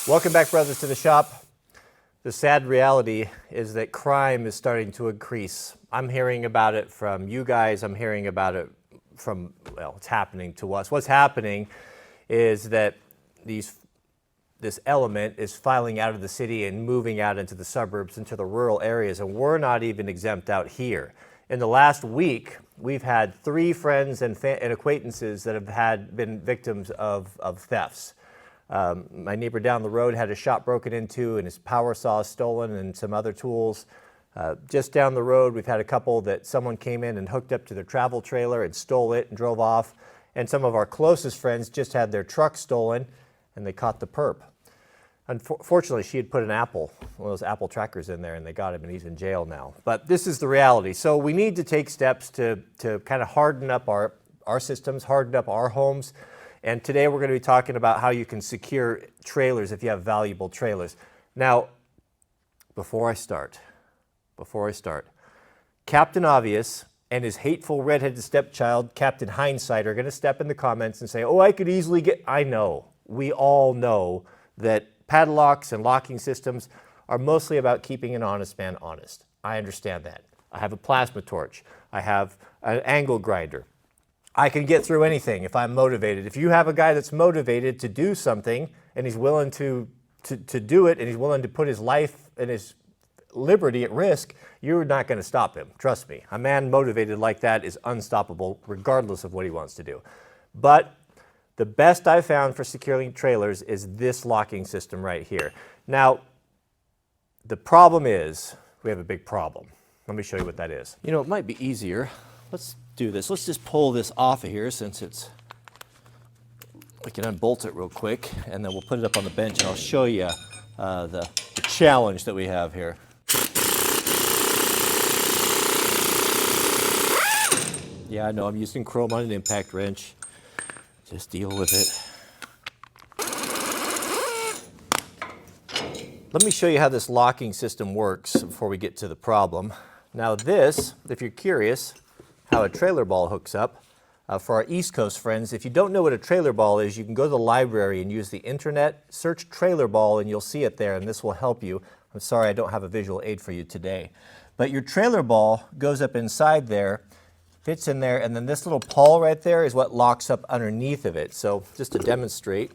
Welcome back, brothers, to the shop. The sad reality is that crime is starting to increase. I'm hearing about it from you guys. I'm hearing about it from, well, it's happening to us. What's happening is that this element is filing out of the city and moving out into the suburbs, into the rural areas, and we're not even exempt out here. In the last week, we've had 3 friends and acquaintances that have been victims of thefts. My neighbor down the road had his shop broken into and his power saw stolen and some other tools. Just down the road, we've had a couple that someone came in and hooked up to their travel trailer and stole it and drove off. And some of our closest friends just had their truck stolen and they caught the perp. Unfortunately, she had put one of those Apple trackers in there and they got him and he's in jail now. But this is the reality. So we need to take steps to kind of harden up our systems, harden up our homes. And today we're going to be talking about how you can secure trailers if you have valuable trailers. Now, before I start, Captain Obvious and his hateful redheaded stepchild, Captain Hindsight, are going to step in the comments and say, oh, I could easily get... I know. We all know that padlocks and locking systems are mostly about keeping an honest man honest. I understand that. I have a plasma torch. I have an angle grinder. I can get through anything if I'm motivated. If you have a guy that's motivated to do something and he's willing to do it and he's willing to put his life and his liberty at risk, you're not going to stop him. Trust me. A man motivated like that is unstoppable regardless of what he wants to do. But the best I've found for securing trailers is this locking system right here. Now, the problem is we have a big problem. Let me show you what that is. You know, it might be easier. Let's do this. Let's just pull this off of here since we can unbolt it real quick and then we'll put it up on the bench and I'll show you the challenge that we have here. Yeah, I know I'm using chrome on an impact wrench. Just deal with it. Let me show you how this locking system works before we get to the problem. Now this, if you're curious, how a trailer ball hooks up. For our East Coast friends, if you don't know what a trailer ball is, you can go to the library and use the internet, search trailer ball, and you'll see it there, and this will help you. I'm sorry I don't have a visual aid for you today. But your trailer ball goes up inside there, fits in there, and then this little pawl right there is what locks up underneath of it. So just to demonstrate,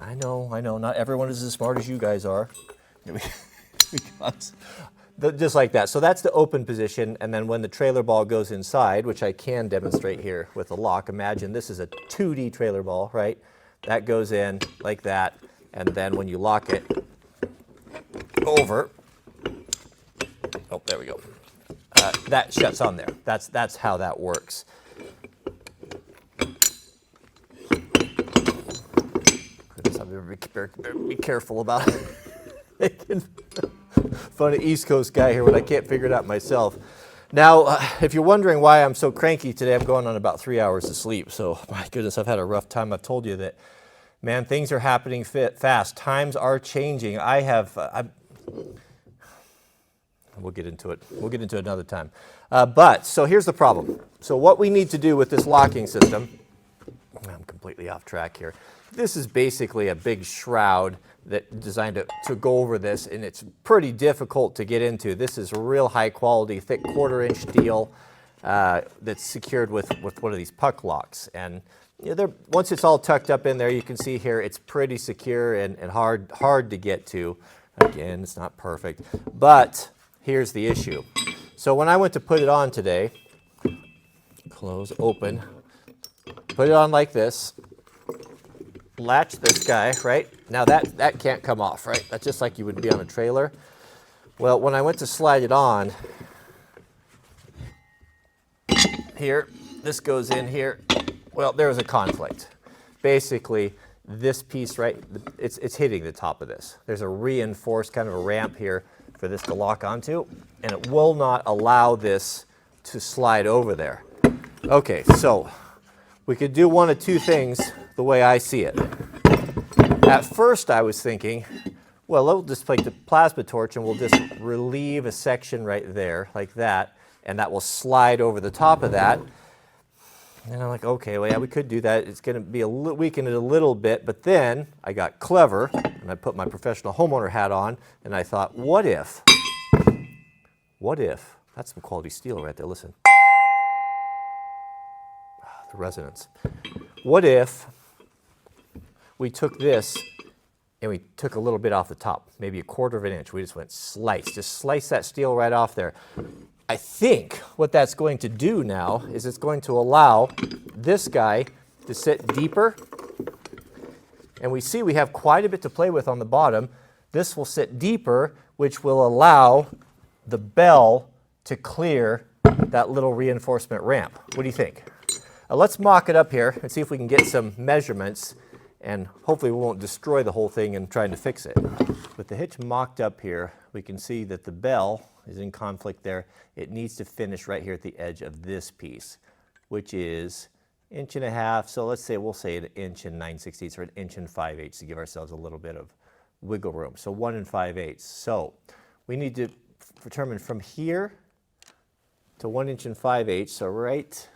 I know, not everyone is as smart as you guys are. Just like that. So that's the open position, and then when the trailer ball goes inside, which I can demonstrate here with the lock, imagine this is a 2D trailer ball, right? That goes in like that, and then when you lock it over, oh, there we go. That shuts on there. That's how that works. Goodness, I'm going to be careful about it. Funny East Coast guy here when I can't figure it out myself. Now, if you're wondering why I'm so cranky today, I'm going on about 3 hours of sleep. So, my goodness, I've had a rough time. I've told you that, man, things are happening fast. Times are changing. We'll get into it. We'll get into it another time. So here's the problem. So what we need to do with this locking system, I'm completely off track here. This is basically a big shroud that designed to go over this, and it's pretty difficult to get into. This is real high quality, thick 1/4-inch steel that's secured with one of these puck locks. And you know, once it's all tucked up in there, you can see here it's pretty secure and hard to get to. Again, it's not perfect, but here's the issue. So when I went to put it on today, close, open, put it on like this, latch this guy, right? Now that can't come off, right? That's just like you would be on a trailer. Well, when I went to slide it on, here, this goes in here. Well, there was a conflict. Basically, this piece, right, it's hitting the top of this. There's a reinforced kind of a ramp here for this to lock onto, and it will not allow this to slide over there. Okay, so we could do one of two things the way I see it. At first I was thinking, well, we'll just take the plasma torch and we'll just relieve a section right there like that, and that will slide over the top of that. And I'm like, okay, well, yeah, we could do that. It's going to be weaken it a little bit. But then I got clever, and I put my professional homeowner hat on, and I thought, what if, that's some quality steel right there, listen. The resonance. What if we took this and we took a little bit off the top, maybe a 1/4 of an inch. We just went just slice that steel right off there. I think what that's going to do now is it's going to allow this guy to sit deeper. And we see we have quite a bit to play with on the bottom. This will sit deeper, which will allow the bell to clear that little reinforcement ramp. What do you think? Let's mock it up here and see if we can get some measurements, and hopefully we won't destroy the whole thing in trying to fix it. With the hitch mocked up here, we can see that the bell is in conflict there. It needs to finish right here at the edge of this piece, which is 1.5 inches. So let's say, we'll say an 1 9/16 or an 1 5/8 inches to give ourselves a little bit of wiggle room. So 1 5/8. So we need to determine from here to 1 5/8 inches. So right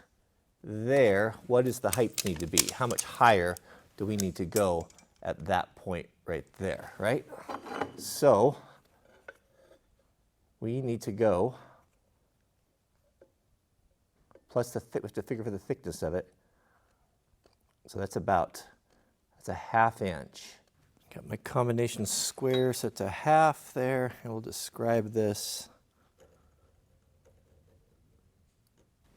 there, what does the height need to be? How much higher do we need to go at that point right there, right? So we need to go, plus we have to figure for the thickness of it. So that's a 1/2 inch. Got my combination square, so it's a 1/2 there, and we'll describe this.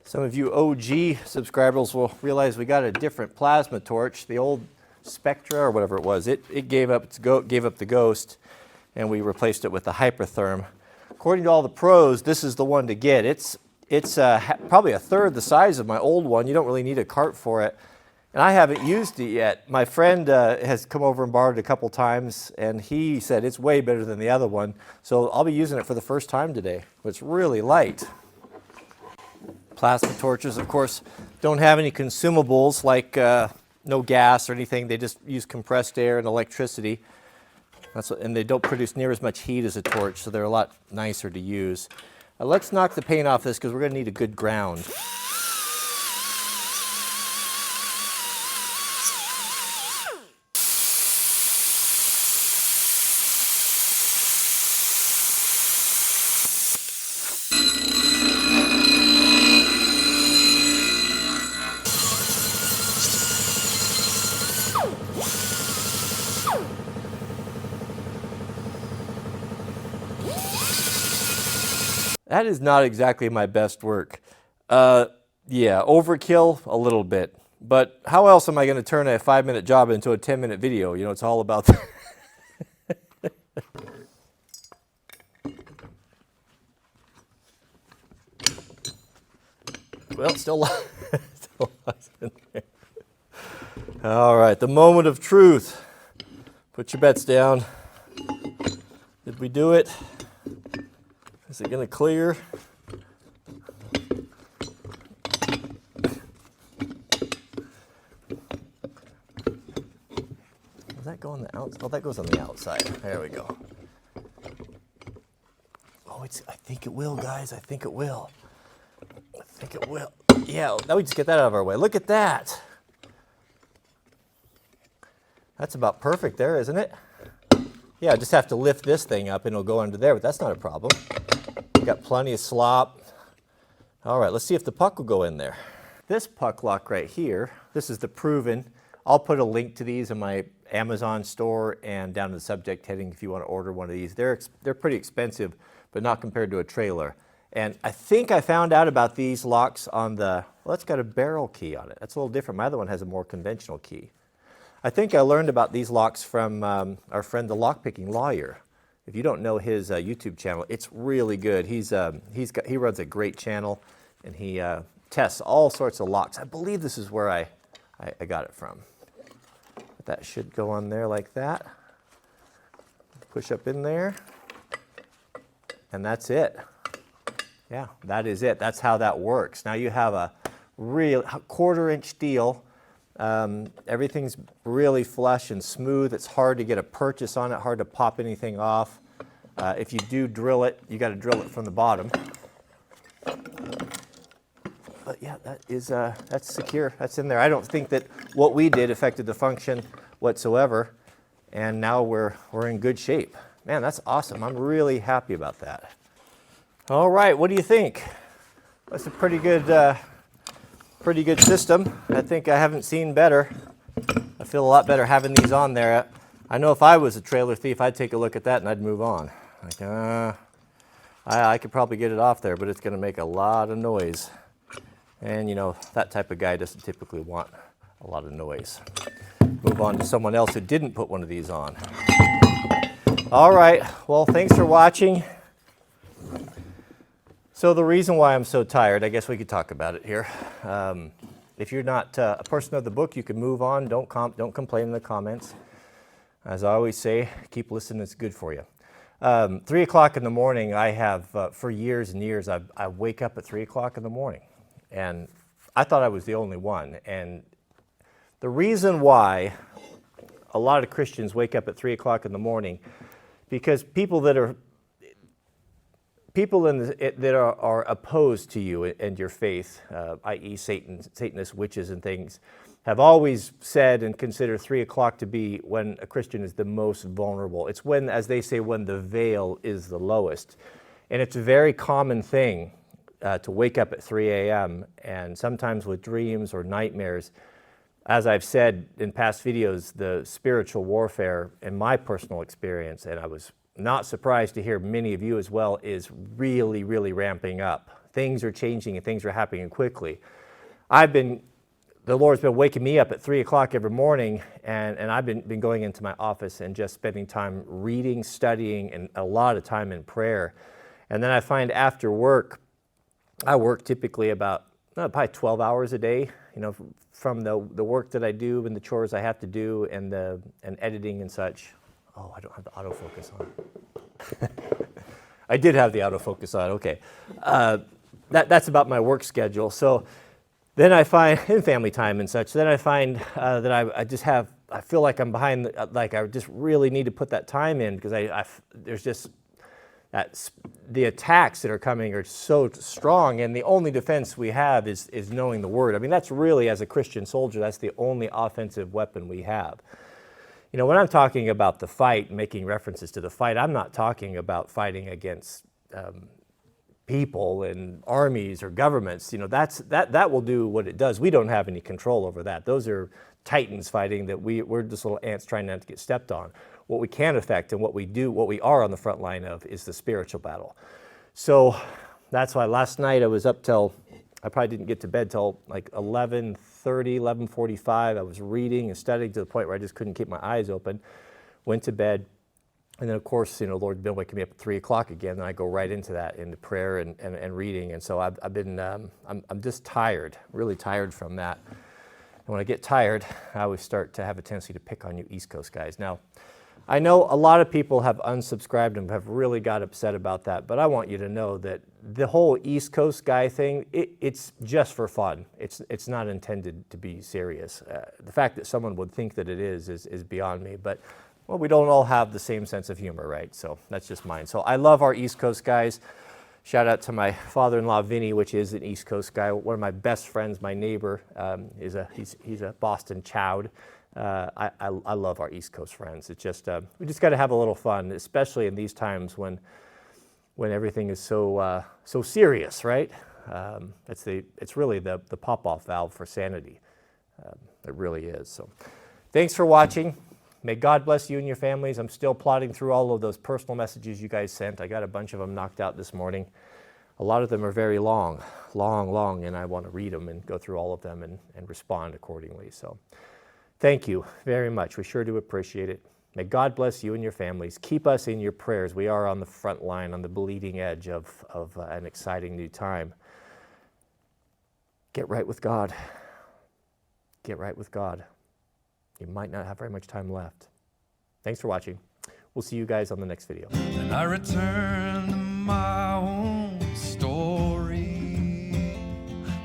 Some of you OG subscribers will realize we got a different plasma torch. The old Spectra or whatever it was, it gave up the ghost, and we replaced it with the Hypertherm. According to all the pros, this is the one to get. It's probably 1/3 the size of my old one. You don't really need a cart for it, and I haven't used it yet. My friend has come over and borrowed it a couple times, and he said it's way better than the other one. So I'll be using it for the first time today. It's really light. Plasma torches, of course, don't have any consumables like no gas or anything. They just use compressed air and electricity. And they don't produce near as much heat as a torch, so they're a lot nicer to use. Let's knock the paint off this because we're going to need a good ground. That is not exactly my best work. Yeah, overkill a little bit. But how else am I going to turn a 5-minute job into a 10-minute video? You know, it's all about that. Well, still lots in there. All right, the moment of truth. Put your bets down. Did we do it? Is it going to clear? Does that go on the outside? Oh, that goes on the outside. There we go. Oh, I think it will, guys. I think it will. I think it will. Yeah, now we just get that out of our way. Look at that. That's about perfect there, isn't it? Yeah, I just have to lift this thing up and it'll go under there, but that's not a problem. Got plenty of slop. All right, let's see if the puck will go in there. This puck lock right here, this is the proven. I'll put a link to these in my Amazon store and down in the subject heading if you want to order one of these. They're pretty expensive, but not compared to a trailer. And I think I found out about these locks on the, well, it's got a barrel key on it. That's a little different. My other one has a more conventional key. I think I learned about these locks from our friend, the LockPickingLawyer. If you don't know his YouTube channel, it's really good. He runs a great channel, and he tests all sorts of locks. I believe this is where I got it from. But that should go on there like that. Push up in there, and that's it. Yeah, that is it. That's how that works. Now you have a real 1/4 inch steel. Everything's really flush and smooth. It's hard to get a purchase on it, hard to pop anything off. If you do drill it, you got to drill it from the bottom. but yeah, that's secure. That's in there. I don't think that what we did affected the function whatsoever, and now we're in good shape. Man, that's awesome. I'm really happy about that. All right, what do you think? That's a pretty good system. I think I haven't seen better. I feel a lot better having these on there. I know if I was a trailer thief, I'd take a look at that and I'd move on. Like, I could probably get it off there, but it's going to make a lot of noise. And you know, that type of guy doesn't typically want a lot of noise. Move on to someone else who didn't put one of these on. All right, well, thanks for watching. So the reason why I'm so tired, I guess we could talk about it here. If you're not a person of the book, you can move on. Don't complain in the comments. As I always say, keep listening, it's good for you. 3 o'clock in the morning, I have, for years and years, I wake up at 3 o'clock in the morning. And I thought I was the only one. And the reason why a lot of Christians wake up at 3 o'clock in the morning, because people that are opposed to you and your faith, i.e. Satanists, witches and things, have always said and considered 3 o'clock to be when a Christian is the most vulnerable. It's when, as they say, when the veil is the lowest. And it's a very common thing to wake up at 3 a.m. and sometimes with dreams or nightmares. As I've said in past videos, the spiritual warfare, in my personal experience, and I was not surprised to hear many of you as well, is really, really ramping up. Things are changing and things are happening quickly. The Lord's been waking me up at 3 o'clock every morning, and I've been going into my office and just spending time reading, studying, and a lot of time in prayer. And then I find after work, I work typically about probably 12 hours a day, you know, from the work that I do and the chores I have to do and editing and such. Oh, I don't have the autofocus on. I did have the autofocus on, okay. That's about my work schedule. So then I find, in family time and such, then I find that I feel like I'm behind, like I just really need to put that time in because there's just, the attacks that are coming are so strong, and the only defense we have is knowing the Word. I mean, that's really, as a Christian soldier, that's the only offensive weapon we have. You know, when I'm talking about the fight, making references to the fight, I'm not talking about fighting against people and armies or governments. You know, that will do what it does. We don't have any control over that. Those are titans fighting that we're just little ants trying not to get stepped on. What we can affect and what we are on the front line of is the spiritual battle. So that's why last night I was up till, I probably didn't get to bed till like 11:30, 11:45. I was reading and studying to the point where I just couldn't keep my eyes open. Went to bed. And then, of course, you know, Lord's been waking me up at 3 o'clock again, and I go right into that, into prayer and reading. And so I'm just tired, really tired from that. And when I get tired, I always start to have a tendency to pick on you East Coast guys. Now, I know a lot of people have unsubscribed and have really got upset about that, but I want you to know that the whole East Coast guy thing, it's just for fun. It's not intended to be serious. The fact that someone would think that it is beyond me, but well, we don't all have the same sense of humor, right? So that's just mine. So I love our East Coast guys. Shout out to my father-in-law, Vinny, which is an East Coast guy. One of my best friends, my neighbor, he's a Boston Chowd. I love our East Coast friends. It's just, we just got to have a little fun, especially in these times when everything is so serious, right? It's really the pop-off valve for sanity. It really is. So thanks for watching. May God bless you and your families. I'm still plodding through all of those personal messages you guys sent. I got a bunch of them knocked out this morning. A lot of them are very long, and I want to read them and go through all of them and respond accordingly. So thank you very much. We sure do appreciate it. May God bless you and your families. Keep us in your prayers. We are on the front line, on the bleeding edge of an exciting new time. Get right with God. Get right with God. You might not have very much time left. Thanks for watching. We'll see you guys on the next video. And I return to my own story,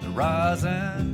the rise and